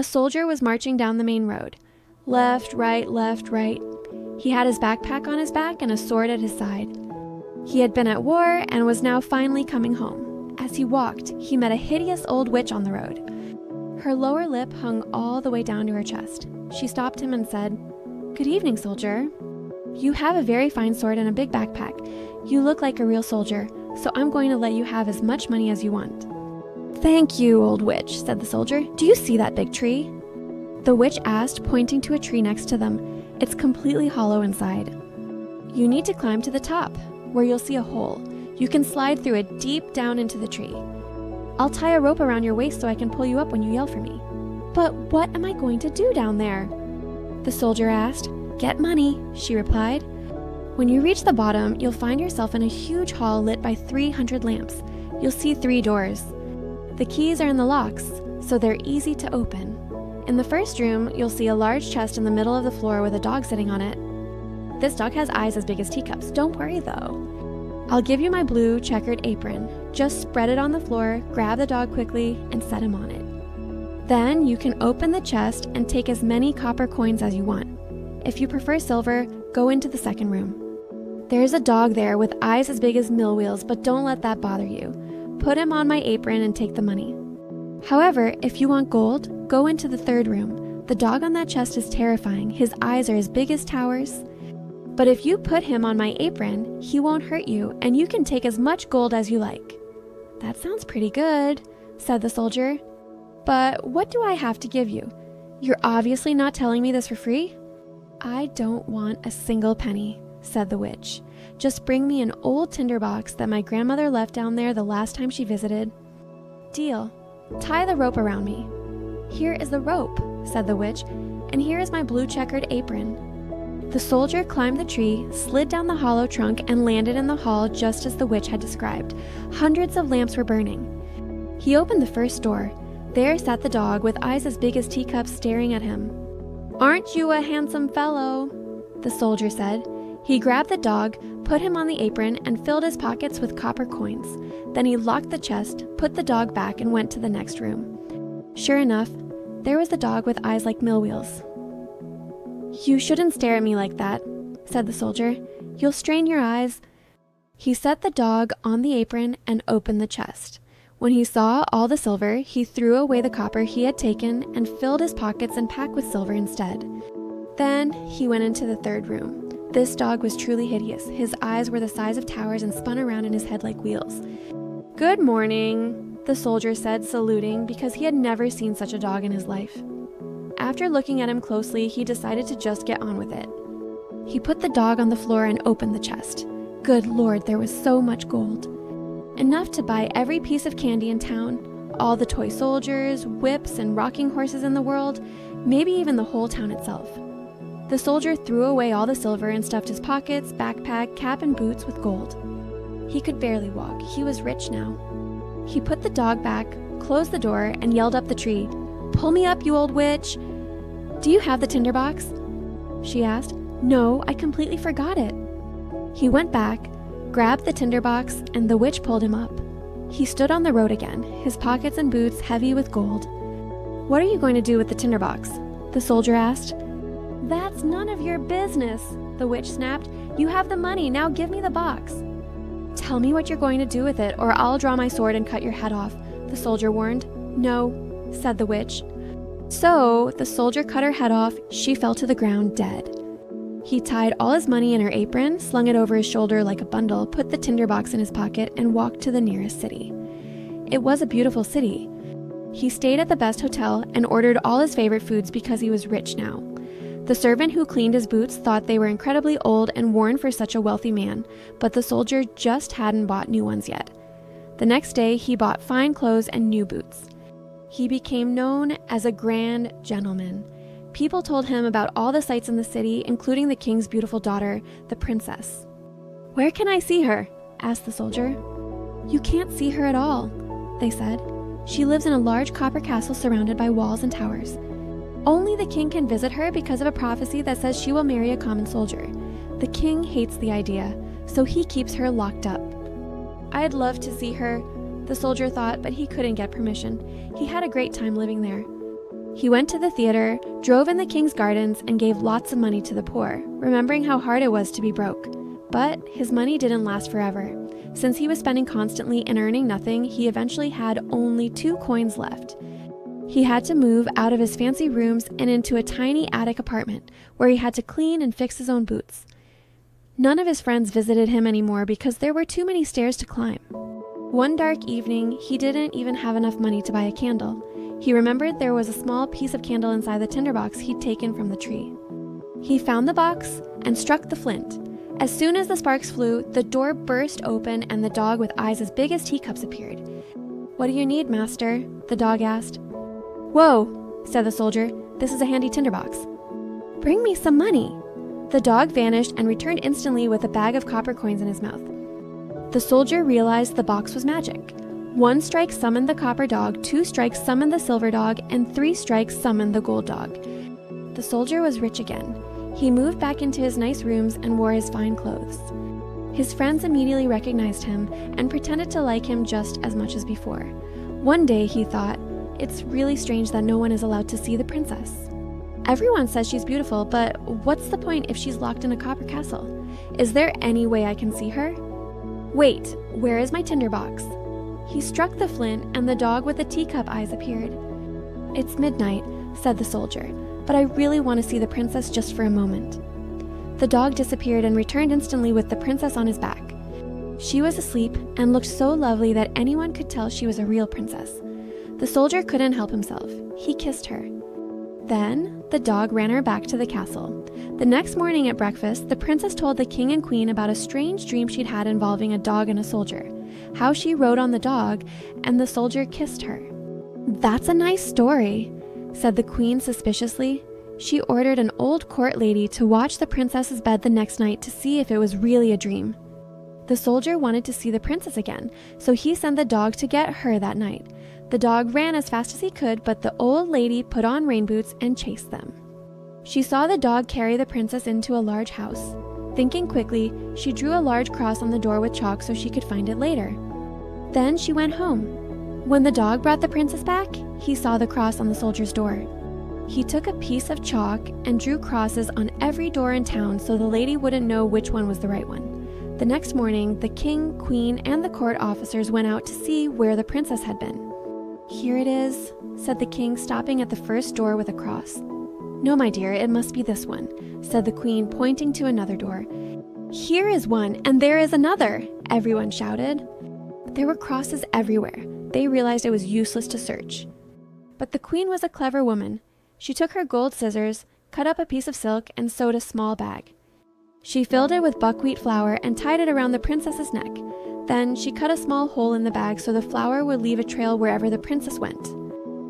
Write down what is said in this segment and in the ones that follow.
A soldier was marching down the main road. Left, right, left, right. He had his backpack on his back and a sword at his side. He had been at war and was now finally coming home. As he walked, he met a hideous old witch on the road. Her lower lip hung all the way down to her chest. She stopped him and said, "Good evening, soldier. You have a very fine sword and a big backpack. You look like a real soldier, so I'm going to let you have as much money as you want." "Thank you, old witch," said the soldier. "Do you see that big tree?" The witch asked, pointing to a tree next to them. "It's completely hollow inside. You need to climb to the top, where you'll see a hole. You can slide through it deep down into the tree. I'll tie a rope around your waist so I can pull you up when you yell for me." "But what am I going to do down there?" the soldier asked. "Get money," she replied. "When you reach the bottom, you'll find yourself in a huge hall lit by 300 lamps. You'll see 3 doors. The keys are in the locks, so they're easy to open. In the first room, you'll see a large chest in the middle of the floor with a dog sitting on it. This dog has eyes as big as teacups. Don't worry, though. I'll give you my blue checkered apron. Just spread it on the floor, grab the dog quickly, and set him on it. Then you can open the chest and take as many copper coins as you want. If you prefer silver, go into the second room. There's a dog there with eyes as big as mill wheels, but don't let that bother you. Put him on my apron and take the money. However, if you want gold, go into the third room. The dog on that chest is terrifying. His eyes are as big as towers. But if you put him on my apron, he won't hurt you, and you can take as much gold as you like." "That sounds pretty good," said the soldier. "But what do I have to give you? You're obviously not telling me this for free." "I don't want a single penny," said the witch. "Just bring me an old tinderbox that my grandmother left down there the last time she visited." "Deal. Tie the rope around me." "Here is the rope," said the witch, "and here is my blue checkered apron." The soldier climbed the tree, slid down the hollow trunk, and landed in the hall just as the witch had described. Hundreds of lamps were burning. He opened the first door. There sat the dog with eyes as big as teacups staring at him. "Aren't you a handsome fellow?" the soldier said. He grabbed the dog, put him on the apron, and filled his pockets with copper coins. Then he locked the chest, put the dog back, and went to the next room. Sure enough, there was the dog with eyes like mill wheels. "You shouldn't stare at me like that," said the soldier. "You'll strain your eyes." He set the dog on the apron and opened the chest. When he saw all the silver, he threw away the copper he had taken and filled his pockets and pack with silver instead. Then he went into the third room. This dog was truly hideous. His eyes were the size of towers and spun around in his head like wheels. "Good morning," the soldier said, saluting, because he had never seen such a dog in his life. After looking at him closely, he decided to just get on with it. He put the dog on the floor and opened the chest. Good Lord, there was so much gold. Enough to buy every piece of candy in town, all the toy soldiers, whips, and rocking horses in the world, maybe even the whole town itself. The soldier threw away all the silver and stuffed his pockets, backpack, cap, and boots with gold. He could barely walk. He was rich now. He put the dog back, closed the door, and yelled up the tree, "Pull me up, you old witch!" "Do you have the tinderbox?" she asked. "No, I completely forgot it." He went back, grabbed the tinderbox, and the witch pulled him up. He stood on the road again, his pockets and boots heavy with gold. "What are you going to do with the tinderbox?" the soldier asked. "That's none of your business," the witch snapped. "You have the money, now give me the box." "Tell me what you're going to do with it, or I'll draw my sword and cut your head off," the soldier warned. "No," said the witch. So the soldier cut her head off. She fell to the ground dead. He tied all his money in her apron, slung it over his shoulder like a bundle, put the tinderbox in his pocket, and walked to the nearest city. It was a beautiful city. He stayed at the best hotel and ordered all his favorite foods because he was rich now. The servant who cleaned his boots thought they were incredibly old and worn for such a wealthy man, but the soldier just hadn't bought new ones yet. The next day, he bought fine clothes and new boots. He became known as a grand gentleman. People told him about all the sights in the city, including the king's beautiful daughter, the princess. "Where can I see her?" asked the soldier. "You can't see her at all," they said. "She lives in a large copper castle surrounded by walls and towers. Only the king can visit her because of a prophecy that says she will marry a common soldier. The king hates the idea, so he keeps her locked up." "I'd love to see her," the soldier thought, but he couldn't get permission. He had a great time living there. He went to the theater, drove in the king's gardens, and gave lots of money to the poor, remembering how hard it was to be broke. But his money didn't last forever. Since he was spending constantly and earning nothing, he eventually had only 2 coins left. He had to move out of his fancy rooms and into a tiny attic apartment, where he had to clean and fix his own boots. None of his friends visited him anymore because there were too many stairs to climb. One dark evening, he didn't even have enough money to buy a candle. He remembered there was a small piece of candle inside the tinderbox he'd taken from the tree. He found the box and struck the flint. As soon as the sparks flew, the door burst open and the dog with eyes as big as teacups appeared. "What do you need, master?" the dog asked. "Whoa," said the soldier. "This is a handy tinderbox." "Bring me some money." The dog vanished and returned instantly with a bag of copper coins in his mouth. The soldier realized the box was magic. 1 strike summoned the copper dog, 2 strikes summoned the silver dog, and 3 strikes summoned the gold dog. The soldier was rich again. He moved back into his nice rooms and wore his fine clothes. His friends immediately recognized him and pretended to like him just as much as before. One day, he thought, "It's really strange that no one is allowed to see the princess. Everyone says she's beautiful, but what's the point if she's locked in a copper castle? Is there any way I can see her? Wait, where is my tinderbox?" He struck the flint, and the dog with the teacup eyes appeared. "It's midnight," said the soldier, "but I really want to see the princess just for a moment." The dog disappeared and returned instantly with the princess on his back. She was asleep and looked so lovely that anyone could tell she was a real princess. The soldier couldn't help himself. He kissed her. Then the dog ran her back to the castle. The next morning at breakfast, the princess told the king and queen about a strange dream she'd had involving a dog and a soldier, how she rode on the dog, and the soldier kissed her. "That's a nice story," said the queen suspiciously. She ordered an old court lady to watch the princess's bed the next night to see if it was really a dream. The soldier wanted to see the princess again, so he sent the dog to get her that night. The dog ran as fast as he could, but the old lady put on rain boots and chased them. She saw the dog carry the princess into a large house. Thinking quickly, she drew a large cross on the door with chalk so she could find it later. Then she went home. When the dog brought the princess back, he saw the cross on the soldier's door. He took a piece of chalk and drew crosses on every door in town so the lady wouldn't know which one was the right one. The next morning, the king, queen, and the court officers went out to see where the princess had been. "Here it is," said the king, stopping at the first door with a cross. "No, my dear, it must be this one," said the queen, pointing to another door. "Here is one, and there is another," everyone shouted. There were crosses everywhere. They realized it was useless to search. But the queen was a clever woman. She took her gold scissors, cut up a piece of silk, and sewed a small bag. She filled it with buckwheat flour and tied it around the princess's neck. Then she cut a small hole in the bag so the flour would leave a trail wherever the princess went.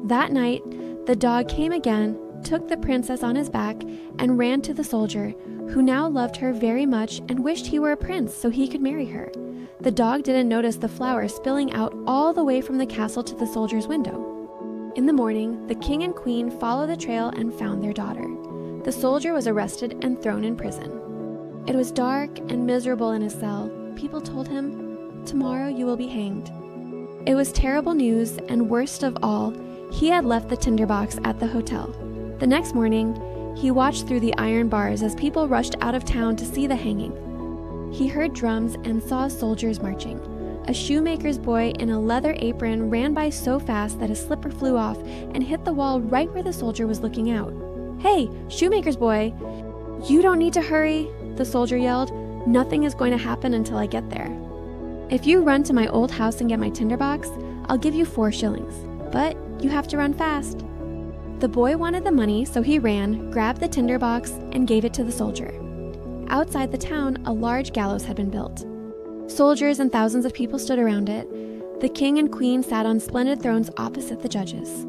That night, the dog came again, took the princess on his back, and ran to the soldier, who now loved her very much and wished he were a prince so he could marry her. The dog didn't notice the flour spilling out all the way from the castle to the soldier's window. In the morning, the king and queen followed the trail and found their daughter. The soldier was arrested and thrown in prison. It was dark and miserable in his cell. People told him, "Tomorrow you will be hanged." It was terrible news, and worst of all, he had left the tinderbox at the hotel. The next morning, he watched through the iron bars as people rushed out of town to see the hanging. He heard drums and saw soldiers marching. A shoemaker's boy in a leather apron ran by so fast that his slipper flew off and hit the wall right where the soldier was looking out. "Hey, shoemaker's boy!" "You don't need to hurry," the soldier yelled. "Nothing is going to happen until I get there. If you run to my old house and get my tinderbox, I'll give you 4 shillings. But you have to run fast." The boy wanted the money, so he ran, grabbed the tinderbox, and gave it to the soldier. Outside the town, a large gallows had been built. Soldiers and thousands of people stood around it. The king and queen sat on splendid thrones opposite the judges.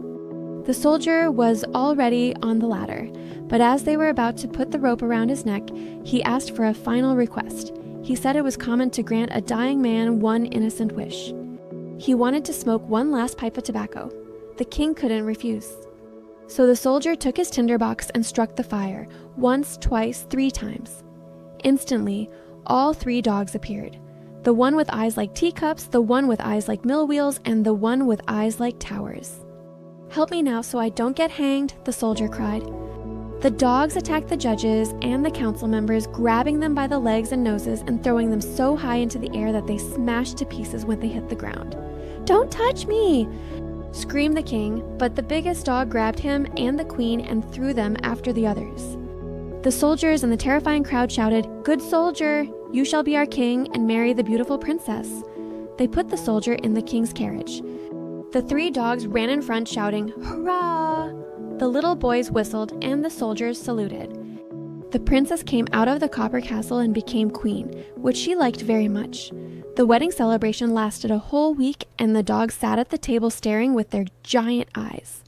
The soldier was already on the ladder, but as they were about to put the rope around his neck, he asked for a final request. He said it was common to grant a dying man one innocent wish. He wanted to smoke one last pipe of tobacco. The king couldn't refuse. So the soldier took his tinderbox and struck the fire, once, twice, 3 times. Instantly, all 3 dogs appeared. The one with eyes like teacups, the one with eyes like mill wheels, and the one with eyes like towers. "Help me now so I don't get hanged," the soldier cried. The dogs attacked the judges and the council members, grabbing them by the legs and noses and throwing them so high into the air that they smashed to pieces when they hit the ground. "Don't touch me!" screamed the king, but the biggest dog grabbed him and the queen and threw them after the others. The soldiers and the terrifying crowd shouted, "Good soldier, you shall be our king and marry the beautiful princess." They put the soldier in the king's carriage. The 3 dogs ran in front shouting, "Hurrah!" The little boys whistled and the soldiers saluted. The princess came out of the copper castle and became queen, which she liked very much. The wedding celebration lasted a whole week, and the dogs sat at the table staring with their giant eyes.